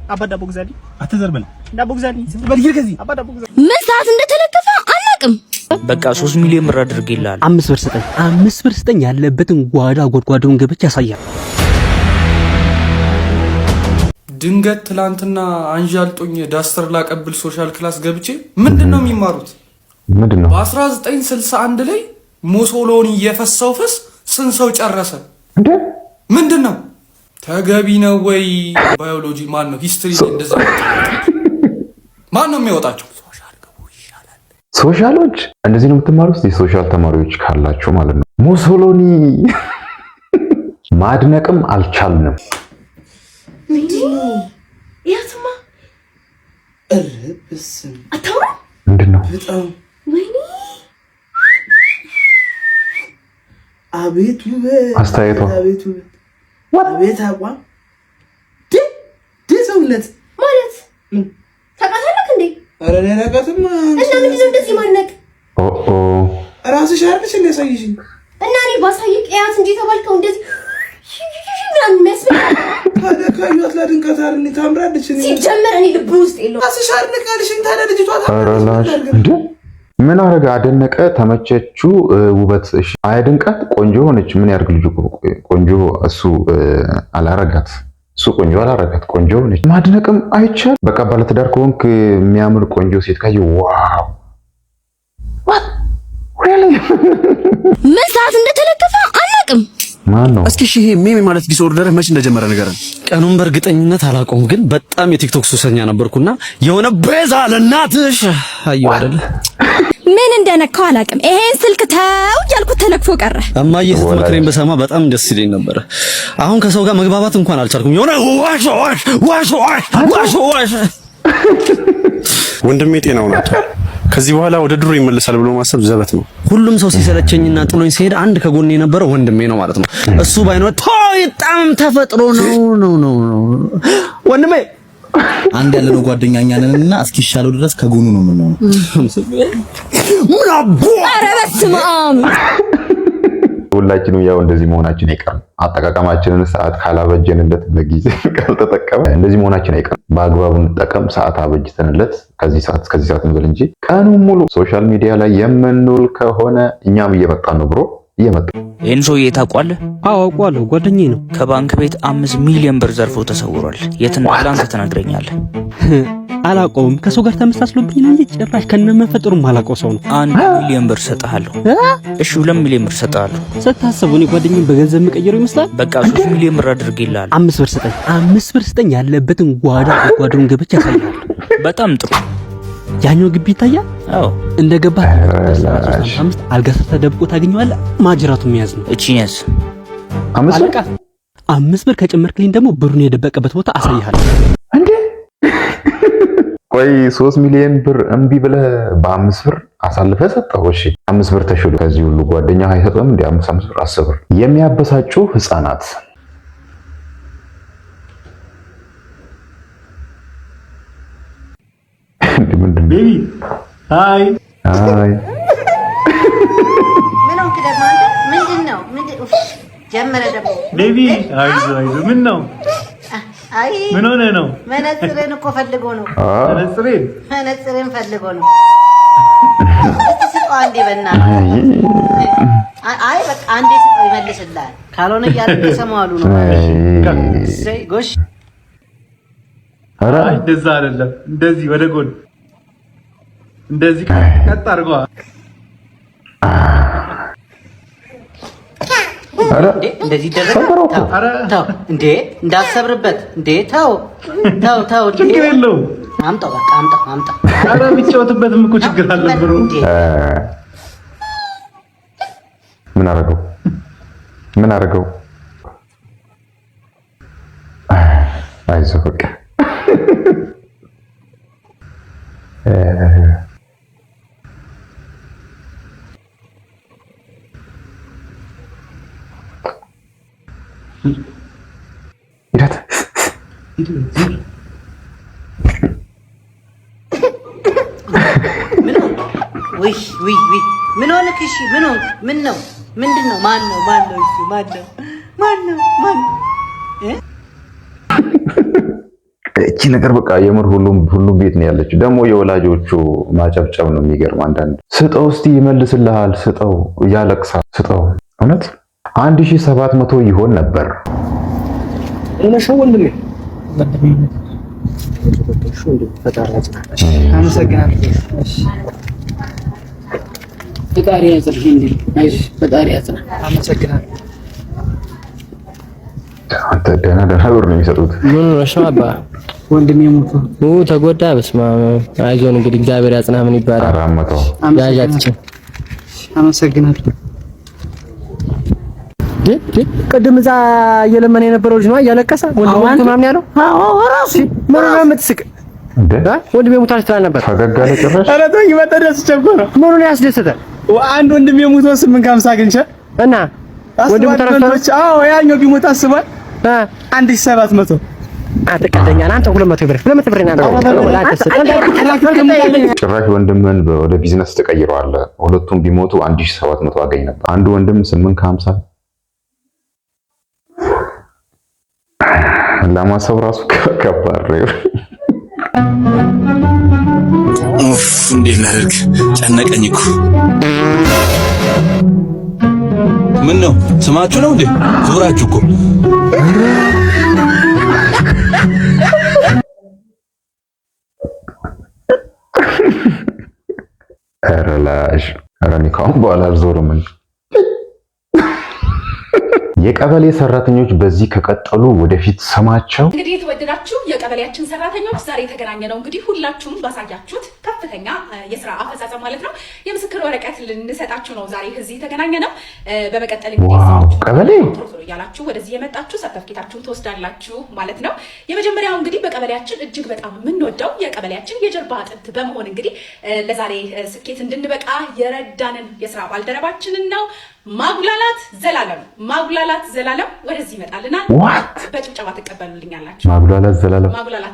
አባ ዳቦ ግዛልኝ። አትዘርበል። ዳቦ ግዛልኝ። ዝም ከዚህ አባ ዳቦ ግዛልኝ። ምን ሰዓት እንደተለከፈ አናውቅም። በቃ 3 ሚሊዮን ብር አድርጌልሃል። 5 ብር ስጠኝ። 5 ብር ስጠኝ። ያለበትን ጓዳ ጎድጓዳውን ገብቼ ያሳያል። ድንገት ትላንትና አንዣልጦኝ ዳስተር ላቀብል ሶሻል ክላስ ገብቼ ምንድነው የሚማሩት? ምንድነው? በ1961 ላይ ሞሶሎኒ የፈሰው ፍስ ስንት ሰው ጨረሰ? ምንድነው? ተገቢ ነው ወይ? ባዮሎጂ ማን ነው? ሂስትሪ እንደዛ ማን ነው የሚወጣቸው? ሶሻሎች እንደዚህ ነው የምትማሩት? የሶሻል ተማሪዎች ካላችሁ ማለት ነው። ሞሶሎኒ ማድነቅም አልቻልንም። ምንድነው? ያስማ እርብስም አታውራ ምንድነው? በጣም ወይኔ አቤቱ አስተያየቷ አቤቱ አቤት አቋም ሰውነት ማለት ታውቃታለህ እንዴ? ኧረ እኔ አላውቃትም። እና ምንድነው እንደዚህ ማነቅ? ራስሽ አይደልሽ እንደ ያሳይሽኝ እና እኔ ባሳይቅ ያት እንጂ ተባልከው እንደዚህ ምናምን የሚያስብል ታዲያ ካዩት ላድንቃት አይደል? ታምራለች። እኔ ሲጀመር እኔ ልብ ውስጥ የለውም። ራስሽ አድንቃልሽኝ። ታዲያ ልጅቷ ታምራለች እንዴ? ምን አረጋ? አደነቀ፣ ተመቸችው፣ ውበት። እሺ አያድንቃት? ቆንጆ ሆነች። ምን ያርግ ልጅ ቆንጆ እሱ አላረጋት እሱ ቆንጆ አላረጋት፣ ቆንጆ ሆነች። ማድነቅም አይቻል። በቃ ባለትዳር ከሆንክ የሚያምር ቆንጆ ሴት ካየህ ዋው what really ምን ሰዓት እንደተለከፈ አናውቅም። ማን ነው? እስኪ ይሄ ሜሚ ማለት ዲስኦርደር መች እንደጀመረ ንገረን። ቀኑን በእርግጠኝነት አላውቀውም፣ ግን በጣም የቲክቶክ ሱሰኛ ነበርኩና የሆነ ቤዛ ለናትሽ አየው አይደል? ምን እንደነካው አላውቅም። ይሄን ስልክ ተው ያልኩት ተለክፎ ቀረ። እማዬ ስትመክረኝ በሰማ በጣም ደስ ይለኝ ነበር። አሁን ከሰው ጋር መግባባት እንኳን አልቻልኩም። የሆነ ዋሽ ወንድሜ ጤናው ነው። ከዚህ በኋላ ወደ ድሮ ይመለሳል ብሎ ማሰብ ዘበት ነው። ሁሉም ሰው ሲሰለቸኝና ጥሎኝ ሲሄድ አንድ ከጎኔ የነበረው ወንድሜ ነው ማለት ነው። እሱ ባይኖር በጣም ተፈጥሮ ነው ወንድሜ። አንድ ያለነው ጓደኛኛ ነንና እስኪሻለው ድረስ ከጎኑ ነው የምንሆነው። ምን አቦ! ኧረ በስመ አብ! ሁላችንም ያው እንደዚህ መሆናችን አይቀርም። አጠቃቀማችንን ሰዓት ካላበጀንለት በጊዜ ካልተጠቀመ እንደዚህ መሆናችን አይቀርም። በአግባቡ እንጠቀም። ሰዓት አበጅተንለት ከዚህ ሰዓት እስከዚህ ሰዓት እንበል እንጂ ቀኑን ሙሉ ሶሻል ሚዲያ ላይ የምንውል ከሆነ እኛም እየመጣን ነው ብሮ እየመጣን። ይሄን ሰውዬ ታውቀዋለህ? አዎ አውቀዋለሁ፣ ጓደኛዬ ነው። ከባንክ ቤት 5 ሚሊዮን ብር ዘርፎ ተሰውሯል። የት እንዳለ አንተ ትነግረኛለህ? አላውቀውም። ከሰው ጋር ተመሳስሎብኝ ነው እንጂ ጭራሽ ከነመፈጠሩም አላውቀው ሰው ነው። 1 ሚሊዮን ብር ሰጥሃለሁ። እሺ 2 ሚሊዮን ብር ሰጥሃለሁ። ስታስቡ እኔ ጓደኛዬን በገንዘብ የምቀይረው ይመስላል። በቃ 3 ሚሊዮን ብር አድርጌልሃል። 5 ብር ስጠኝ። 5 ብር ስጠኝ። ያለበትን ጓዳ ጎድጓዳውን ገብቼ ያሳያል። በጣም ጥሩ። ያኛው ግቢ ይታያል። አዎ እንደገባ 35 አልጋ ስር ተደብቆ ታገኘዋለህ። ማጅራቱ የሚያዝ ነው። እቺኛስ 5 ብር ከጨመርክልኝ ደግሞ ብሩን የደበቀበት ቦታ አሳይሃለሁ። እንዴ ቆይ 3 ሚሊዮን ብር እምቢ ብለህ በ5 ብር አሳልፈህ ሰጠው? እሺ 5 ብር ተሽሎ ከዚህ ሁሉ ጓደኛ አይሰጥም እንዴ? 5 ብር 10 ብር የሚያበሳጩ ህፃናት ምንድነው? ቤቢ ሃይ ሃይ ምን ሆንክ ደግሞ አንተ? ምንድነው? ጀመረ ደግሞ ቤቢ አይዞ ምን ነው? አይ ምን ሆነ ነው? መነጽርን እኮ ፈልጎ ነው። መነጽርን ፈልጎ ነው። ስጠው አንዴ በእናትህ። አይ በቃ አንዴ ስጠው ይመልስልሃል። ካልሆነ እያለ ተሰማሉ ነው። እሰይ ጎሽ። ኧረ እንደዛ አይደለም። እንደዚህ ወደ ጎን እንደዚህ ቀጥ አድርገዋ። አረ እንደዚህ ደረሰው። ተው እንዴ እንዳሰብርበት እንዴ ተው ችግር የለውም። አምጣው በቃ አምጣው። አረ ቢጫወትበትም እኮ ችግር አለ ብሩ። ምን አረገው? አይዞህ በቃ ምን ሆነህ? እሺ ምን ሆንክ? ምን ነው? ምንድነው? ማን ነው? እቺ ነገር በቃ የምር ሁሉም ቤት ነው ያለችው። ደግሞ የወላጆቹ ማጨብጨብ ነው የሚገርም። አንዳንድ ስጠው እስቲ ይመልስልሃል፣ ስጠው ያለቅሳል፣ ስጠው። እውነት 1700 ይሆን ነበር። ፈጣሪ ያጽናህ እንዴ! አይዞህ ፈጣሪ ያጽናህ። አመሰግናለሁ። አንተ ደህና ብር ነው የሚሰጡት። ምን ነው አባ ወንድሜ ሞቶ ተጎዳ። በስመ አብ። አይዞን እንግዲህ እግዚአብሔር ያጽናህ። ምን ይባላል? 400 ያዣትችን። አመሰግናለሁ። ቅድም እዛ እየለመነ የነበረው ልጅ ነው እያለቀሰ ወንድሙ ምናምን ያለው። አዎ ራሱ ምን ነው የምትስቅ እንዴ? ወንድሜ ሞታል ትላል ነበር። ፈገግ አለ ጭራሽ። ኧረ ተወኝ በተደስ ቸኮረ። ምኑን ያስደሰተ? አንድ ወንድሜ ሞቶ 850 አግኝቼ እና ወንድሙ ተረፈች። አዎ ያኛው ቢሞት አስቧል 1700 አትቀደኛ አንተ 200 ብር 200 ብር እና ጭራሽ ወንድምን ወደ ቢዝነስ ተቀይረዋል። ሁለቱም ቢሞቱ 1700 አገኝ ነበር። አንዱ ወንድም 850 ለማሰብ ራሱ ከባድ ነው። ኡፍ እንዴት ላድርግ? ጨነቀኝ እኮ። ምን ነው ስማችሁ ነው እንዴ? ዞራችሁ እኮ። ኧረ ላሽ ኧረ እኔ ከአሁን በኋላ አልዞርም። የቀበሌ ሰራተኞች በዚህ ከቀጠሉ ወደፊት ስማቸው እንግዲህ የተወደዳችሁ የቀበሌያችን ሰራተኞች ዛሬ የተገናኘ ነው እንግዲህ ሁላችሁም ባሳያችሁት ከፍተኛ የስራ አፈጻጸም ማለት ነው የምስክር ወረቀት ልንሰጣችሁ ነው ዛሬ እዚህ የተገናኘ ነው። በመቀጠል እንግዲህ ቀበሌ ያላችሁ ወደዚህ የመጣችሁ ሰርተፍኬታችሁን ትወስዳላችሁ ማለት ነው። የመጀመሪያው እንግዲህ በቀበሌያችን እጅግ በጣም የምንወደው የቀበሌያችን የጀርባ አጥንት በመሆን እንግዲህ ለዛሬ ስኬት እንድንበቃ የረዳንን የስራ ባልደረባችንን ነው ማጉላላት ዘላለም ወደዚህ ይመጣልናል። በጭብጨባ ተቀበሉልኛላችሁ። ማጉላላት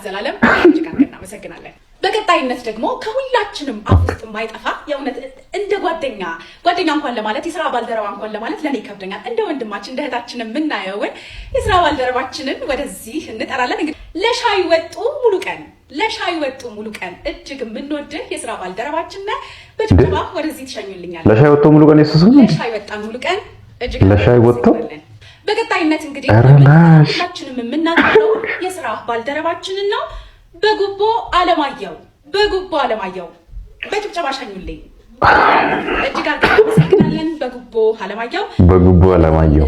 ዘላለም እጅግ አድርገን እናመሰግናለን። በቀጣይነት ደግሞ ከሁላችንም አፍ ውስጥ የማይጠፋ የእውነት እንደ ጓደኛ እንኳን ለማለት የስራ ባልደረባ እንኳን ለማለት ለኔ ይከብደኛል። እንደ ወንድማችን እንደ እህታችን የምናየውን የስራ ባልደረባችንን ወደዚህ እንጠራለን። እንግዲህ ለሻይ ወጡ ሙሉ ቀን እጅግ የምንወድህ የስራ ባልደረባችን ነህ። በጭብጨባ ወደዚህ ትሸኙልኛል። ለሻይ ወጡ ሙሉ ቀን የሱስ ነው። ለሻይ ወጣን ሙሉ ቀን እጅግ ለሻይ ወጡ። በቀጣይነት እንግዲህ ሁላችንም የምናውቀው የስራ ባልደረባችንን ነው። በጉቦ አለማየሁ በጭብጨባ ሸኙልኝ። እጅግ አድርገን እናመሰግናለን። በጉቦ አለማየሁ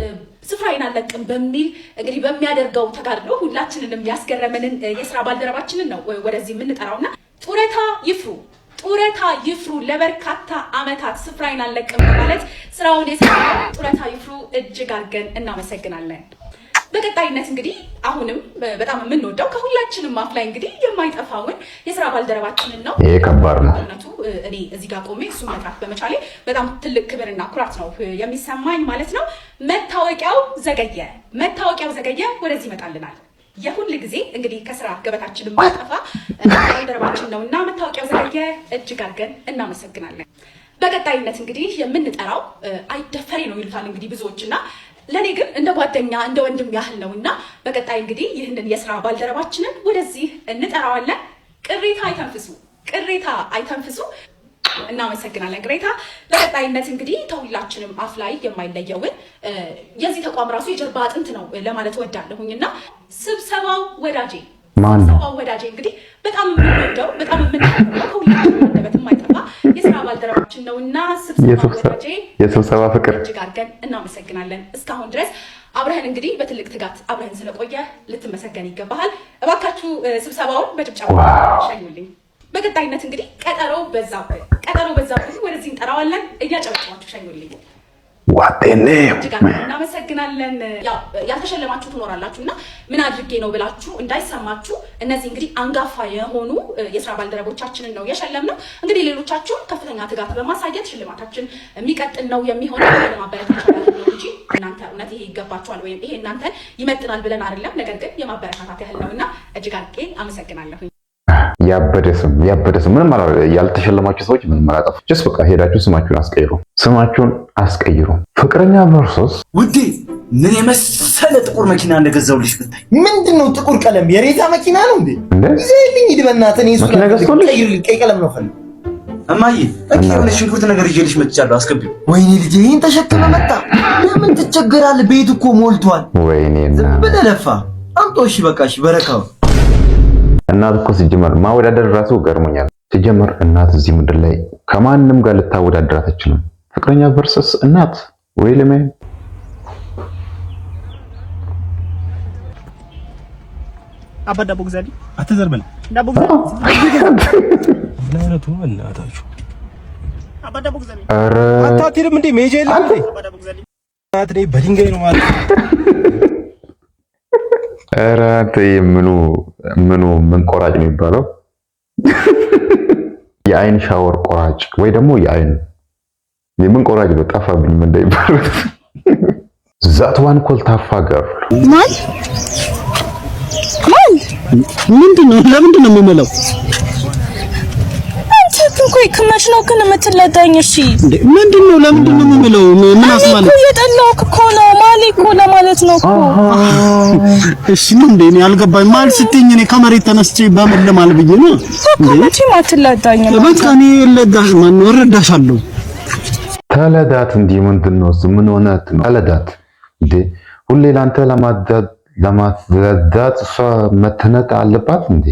ስፍራዬን አልለቅም በሚል እንግዲህ በሚያደርገው ተጋድሎ ሁላችንንም ያስገረመንን የስራ ባልደረባችንን ነው ወደዚህ የምንጠራውና ጡረታ ይፍሩ ለበርካታ አመታት ስፍራዬን አልለቅም በማለት ስራውን የሰራው ጡረታ ይፍሩ እጅግ አድርገን እናመሰግናለን። በቀጣይነት እንግዲህ አሁንም በጣም የምንወደው ከሁላችንም አፍ ላይ እንግዲህ የማይጠፋውን የስራ ባልደረባችንን ነው። ይሄ ከባድ ነው። እኔ እዚህ ጋር ቆሜ እሱን መጥራት በመቻሌ በጣም ትልቅ ክብርና ኩራት ነው የሚሰማኝ ማለት ነው። መታወቂያው ዘገየ ወደዚህ ይመጣልናል። የሁል ጊዜ እንግዲህ ከስራ ገበታችን የማይጠፋ ባልደረባችን ነውና መታወቂያው ዘገየ እጅግ አድርገን እናመሰግናለን። በቀጣይነት እንግዲህ የምንጠራው አይደፈሬ ነው ይሉታል እንግዲህ ብዙዎችና ለኔ ግን እንደ ጓደኛ እንደ ወንድም ያህል ነውና በቀጣይ እንግዲህ ይህንን የስራ ባልደረባችንን ወደዚህ እንጠራዋለን። ቅሬታ አይተንፍሱ። እናመሰግናለን ቅሬታ። በቀጣይነት እንግዲህ ተሁላችንም አፍ ላይ የማይለየውን የዚህ ተቋም ራሱ የጀርባ አጥንት ነው ለማለት ወዳለሁኝና ስብሰባው ወዳጄ እንግዲህ በጣም የምንወደው በጣም የምንወደው ከሁላችንም እንደበት የማይጠፋ የስራ ባልደረባችን ነውና የስብሰባ ፍቅር እጅግ አድርገን እናመሰግናለን። እስካሁን ድረስ አብረህን እንግዲህ በትልቅ ትጋት አብረህን ስለቆየ ልትመሰገን ይገባሃል። እባካችሁ ስብሰባውን በጭብጨባ ሸኙልኝ። በቀጣይነት እንግዲህ ቀጠሮ በዛብህ ወደዚህ እንጠራዋለን። እያጨበጨባችሁ ሸኙልኝ። እናመሰግናለን። ያልተሸለማችሁ ትኖራላችሁ እና ምን አድርጌ ነው ብላችሁ እንዳይሰማችሁ እነዚህ እንግዲህ አንጋፋ የሆኑ የስራ ባልደረቦቻችንን ነው የሸለምነው። እንግዲህ ሌሎቻችሁም ከፍተኛ ትጋት በማሳየት ሽልማታችን የሚቀጥል ነው የሚሆነው። ለማበረታቻ ያህል ነው እንጂ እናንተ እውነት ይሄ ይገባችኋል ወይም ይሄ እናንተን ይመጥናል ብለን አይደለም። ነገር ግን የማበረታታት ያህል ነውና እጅግ አድርጌ አመሰግናለሁ። ያበደ ስም ምንም ያልተሸለማችሁ ሰዎች ምንም አላጠፉ። ጀስት በቃ ሄዳችሁ ስማችሁን አስቀይሩ። ፍቅረኛ ቨርሰስ ውዴ ምን የመሰለ ጥቁር መኪና እንደገዛውልሽ ብታይ። ምንድነው ጥቁር ቀለም? የሬታ መኪና ነው እንዴ? ይዘህልኝ ሂድ በእናትህ። እኔ እሱ ቀይ ቀለም ነው ፈልግ። እማዬ የሆነ ሽንኩርት ነገር ይዤልሽ መጥቻለሁ፣ አስገቢው። ወይኔ ልጄ ይሄን ተሸክመ መጣ። ለምን ትቸገራለህ? ቤት እኮ ሞልቷል። ወይኔ ዝም ብለህ ለፋ። አምጦ እሺ በቃ እሺ በረካው። እናት እኮ ሲጀመር ማወዳደር ራሱ ገርሞኛል። ሲጀመር እናት እዚህ ምድር ላይ ከማንም ጋር ልታወዳደር አትችልም። ፍቅረኛ ቨርሰስ እናት ወይ ለምን አባ ዳቦ ግዛልኝ። አትዘርበል ዳቦ ግዛልኝ። ለአይነቱ እናታችሁ አባ ዳቦ ግዛልኝ። ኧረ አታትልም እንዴ ሜጃ የለም እንዴ? አባ ዳቦ ግዛልኝ። አትኔ በድንጋይ ነው ማለት። ኧረ አንተ ምን ቆራጭ ነው የሚባለው? የአይን ሻወር ቆራጭ ወይ ደግሞ የምን ቆራጭ ነው? ጠፋብኝ ምን እንደሚባለው። ዛት ዋን ኮልታፋ ገር ምንድነው? ለምንድን ነው የምመለው? አንተ እኮ ከመች ነው ግን የምትለዳኝ? እሺ ምንድነው? ለምንድን ነው የምመለው? ምን አስማለሁ? እየጠላሁህ እኮ ነው ማሊ እኮ ለማለት ነው እኮ። እሺ ምን እንደ እኔ አልገባኝ። ማል ስትኝ እኔ ከመሬት ተነስቼ በምን ለማል ብዬ ነው እኮ። መቼም አትለዳኝም። በቃ እኔ ለዳሽ ማን ወረዳሻለሁ። ተለዳት እንዴ? ምንድነው? ምን ሆነህ ነው ተለዳት እንዴ? ሁሌ ላንተ ለማዳት እሷ መተነቅ አለባት እንዴ?